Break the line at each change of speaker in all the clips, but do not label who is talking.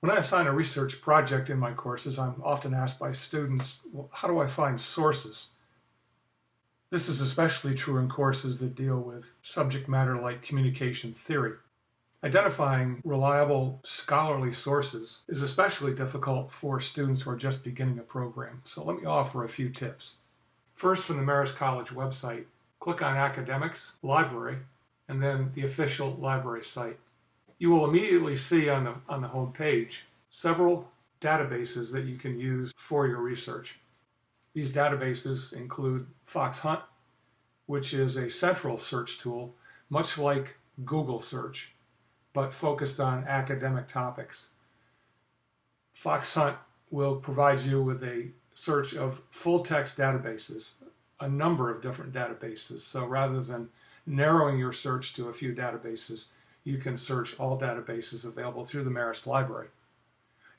When I assign a research project in my courses, I'm often asked by students, well, how do I find sources? This is especially true in courses that deal with subject matter like communication theory. Identifying reliable scholarly sources is especially difficult for students who are just beginning a program, so let me offer a few tips. First, from the Marist College website, click on Academics, Library, and then the official library site. You will immediately see on the home page several databases that you can use for your research. These databases include FoxHunt, which is a central search tool, much like Google search, but focused on academic topics. FoxHunt will provide you with a search of full-text databases, a number of different databases. So rather than narrowing your search to a few databases, you can search all databases available through the Marist Library.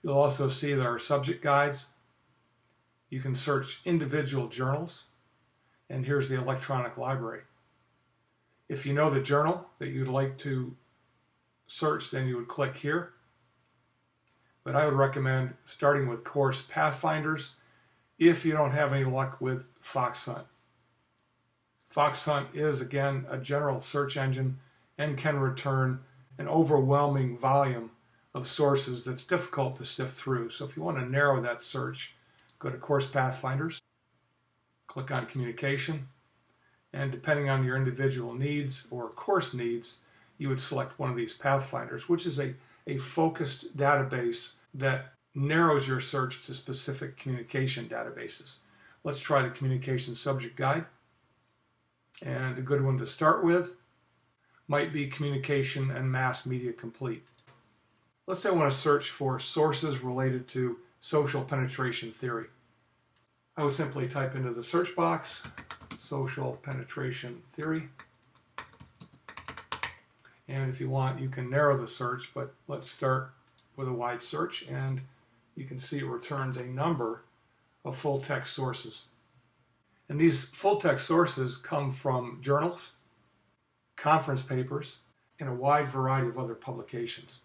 You'll also see there are subject guides. You can search individual journals, and here's the electronic library. If you know the journal that you'd like to search, then you would click here. But I would recommend starting with course pathfinders if you don't have any luck with FoxHunt. FoxHunt is, again, a general search engine and can return an overwhelming volume of sources that's difficult to sift through. So if you want to narrow that search, go to Course Pathfinders, click on Communication, and depending on your individual needs or course needs, you would select one of these pathfinders, which is a focused database that narrows your search to specific communication databases. Let's try the Communication Subject Guide. And a good one to start with might be Communication and Mass Media Complete. Let's say I want to search for sources related to social penetration theory. I would simply type into the search box, social penetration theory. And if you want, you can narrow the search, but let's start with a wide search, and you can see it returns a number of full-text sources. And these full-text sources come from journals, conference papers, and a wide variety of other publications.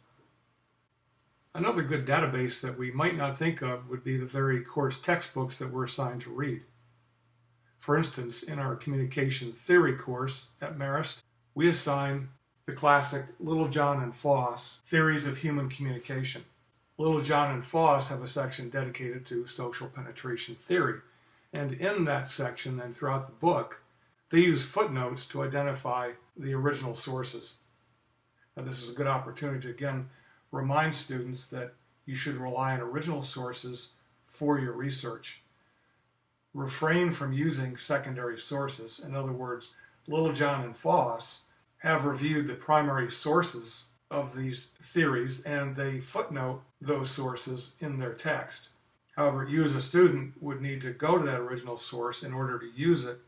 Another good database that we might not think of would be the very course textbooks that we're assigned to read. For instance, in our communication theory course at Marist, we assign the classic Littlejohn and Foss Theories of Human Communication. Littlejohn and Foss have a section dedicated to social penetration theory. And in that section and throughout the book, they use footnotes to identify the original sources. Now, this is a good opportunity to, again, remind students that you should rely on original sources for your research. Refrain from using secondary sources. In other words, Littlejohn and Foss have reviewed the primary sources of these theories, and they footnote those sources in their text. However, you as a student would need to go to that original source in order to use it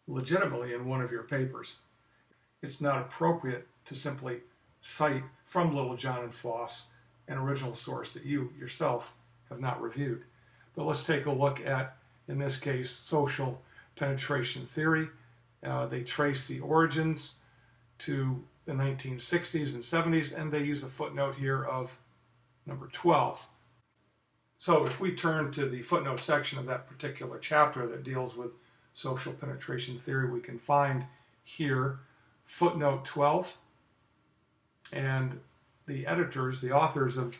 legitimately in one of your papers. It's not appropriate to simply cite from Littlejohn and Foss an original source that you yourself have not reviewed. But let's take a look at, in this case, social penetration theory. They trace the origins to the 1960s and 70s, and they use a footnote here of number 12. So if we turn to the footnote section of that particular chapter that deals with social penetration theory, we can find here footnote 12, and the editors, the authors of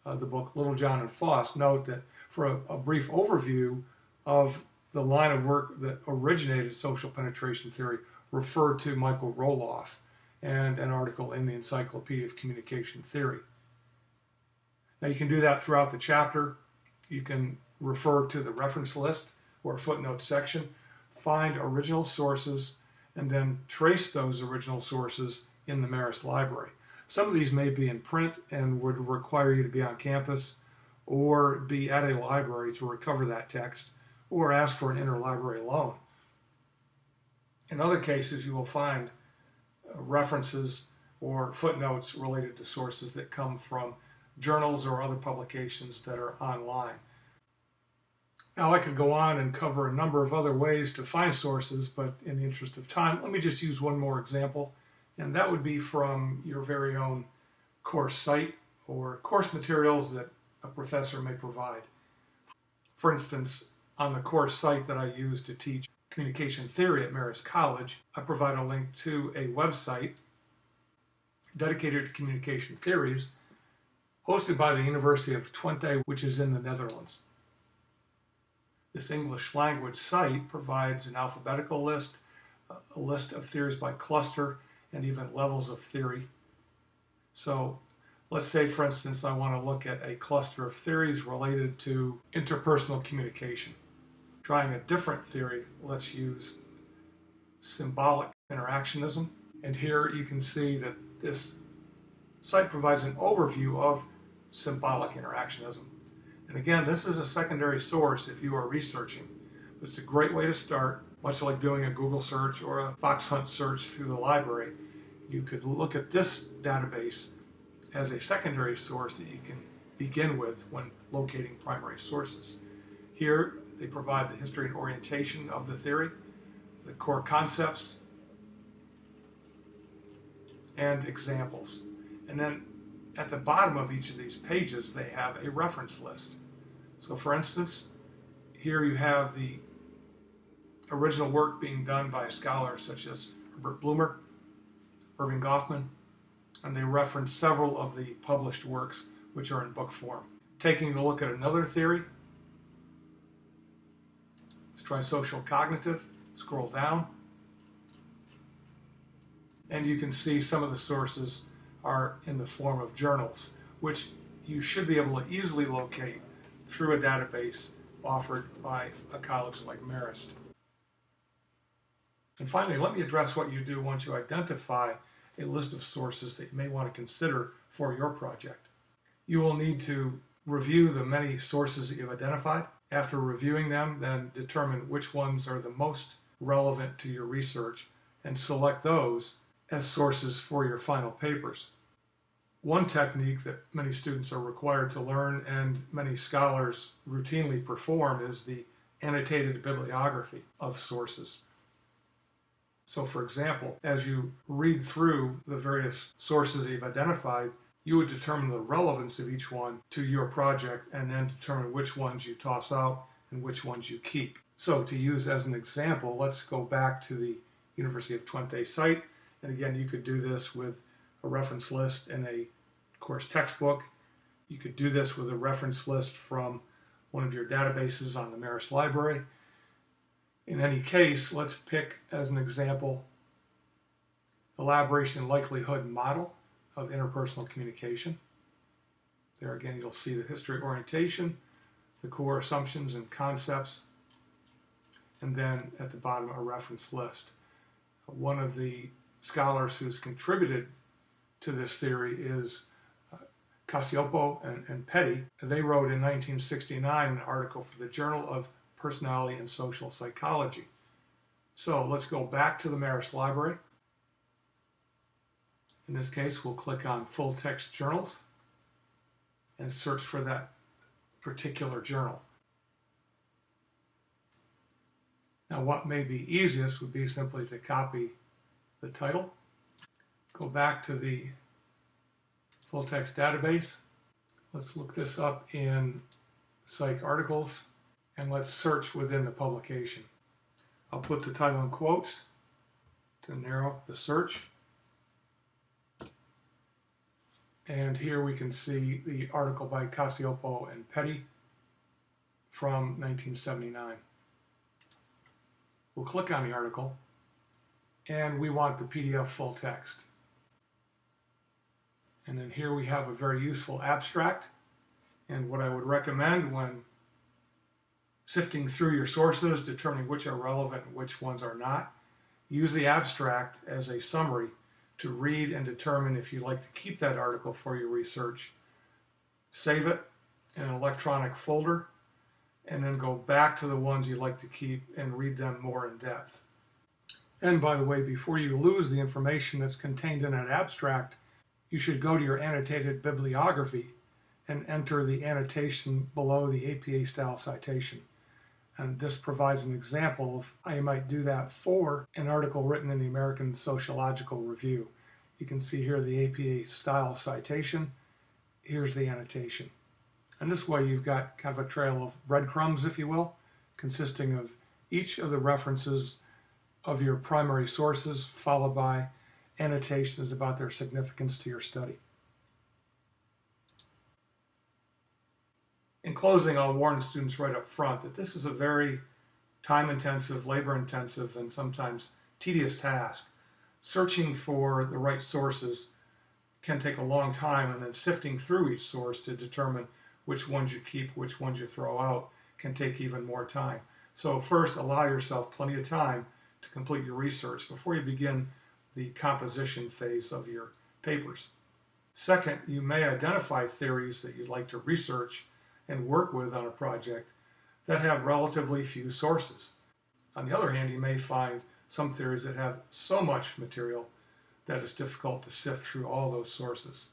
the book Littlejohn and Foss, note that for a brief overview of the line of work that originated social penetration theory, referred to Michael Roloff and an article in the Encyclopedia of Communication Theory. Now you can do that throughout the chapter. You can refer to the reference list or footnote section, find original sources, and then trace those original sources in the Marist Library. Some of these may be in print and would require you to be on campus or be at a library to recover that text or ask for an interlibrary loan. In other cases, you will find references or footnotes related to sources that come from journals or other publications that are online. Now, I could go on and cover a number of other ways to find sources, but in the interest of time, let me just use one more example, and that would be from your very own course site. or course materials that a professor may provide. For instance, on the course site that I use to teach communication theory at Marist College, I provide a link to a website dedicated to communication theories hosted by the University of Twente, which is in the Netherlands. This English language site provides an alphabetical list, a list of theories by cluster, and even levels of theory. So let's say, for instance, I want to look at a cluster of theories related to interpersonal communication. Trying a different theory, let's use symbolic interactionism. And here you can see that this site provides an overview of symbolic interactionism. And again, this is a secondary source if you are researching. It's a great way to start, much like doing a Google search or a Fox Hunt search through the library. You could look at this database as a secondary source that you can begin with when locating primary sources. Here, they provide the history and orientation of the theory, the core concepts, and examples. And then at the bottom of each of these pages, they have a reference list. So for instance, here you have the original work being done by scholars such as Herbert Blumer, Irving Goffman, and they reference several of the published works which are in book form. Taking a look at another theory, let's try social cognitive, scroll down, and you can see some of the sources are in the form of journals, which you should be able to easily locate through a database offered by a college like Marist. And finally, let me address what you do once you identify a list of sources that you may want to consider for your project. You will need to review the many sources that you've identified. After reviewing them, then determine which ones are the most relevant to your research and select those as sources for your final papers. One technique that many students are required to learn and many scholars routinely perform is the annotated bibliography of sources. So for example, as you read through the various sources that you've identified, you would determine the relevance of each one to your project and then determine which ones you toss out and which ones you keep. So to use as an example, let's go back to the University of Twente site. And again, you could do this with a reference list in a course textbook. You could do this with a reference list from one of your databases on the Marist library. In any case, let's pick as an example elaboration and likelihood model of interpersonal communication. There again, you'll see the history orientation, the core assumptions and concepts, and then at the bottom a reference list. One of the scholars who's contributed to this theory is Cacioppo and Petty. They wrote in 1969 an article for the Journal of Personality and Social Psychology. So let's go back to the Marist library. In this case, we'll click on full text journals and search for that particular journal. Now, what may be easiest would be simply to copy the title, go back to the full text database. Let's look this up in Psych articles and let's search within the publication. I'll put the title in quotes to narrow the search. And here we can see the article by Cacioppo and Petty from 1979. We'll click on the article and we want the PDF full text. And then here we have a very useful abstract. And what I would recommend when sifting through your sources, determining which are relevant and which ones are not, use the abstract as a summary to read and determine if you'd like to keep that article for your research. Save it in an electronic folder, and then go back to the ones you'd like to keep and read them more in depth. And by the way, before you lose the information that's contained in that abstract, you should go to your annotated bibliography and enter the annotation below the APA style citation. And this provides an example of how you might do that for an article written in the American Sociological Review. You can see here the APA style citation, here's the annotation. And this way you've got kind of a trail of breadcrumbs, if you will, consisting of each of the references of your primary sources, followed by annotations about their significance to your study. In closing, I'll warn students right up front that this is a very time-intensive, labor-intensive, and sometimes tedious task. Searching for the right sources can take a long time, and then sifting through each source to determine which ones you keep, which ones you throw out, can take even more time. So first, allow yourself plenty of time to complete your research before you begin the composition phase of your papers. Second, you may identify theories that you'd like to research and work with on a project that have relatively few sources. On the other hand, you may find some theories that have so much material that it's difficult to sift through all those sources.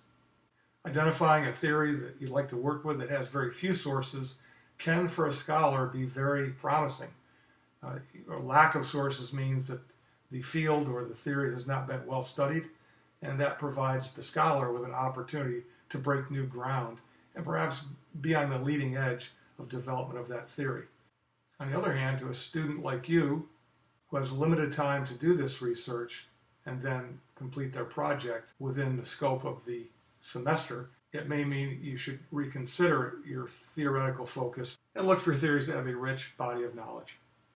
Identifying a theory that you'd like to work with that has very few sources can, for a scholar, be very promising. A lack of sources means that the field or the theory has not been well studied, and that provides the scholar with an opportunity to break new ground and perhaps be on the leading edge of development of that theory. On the other hand, to a student like you who has limited time to do this research and then complete their project within the scope of the semester, it may mean you should reconsider your theoretical focus and look for theories that have a rich body of knowledge.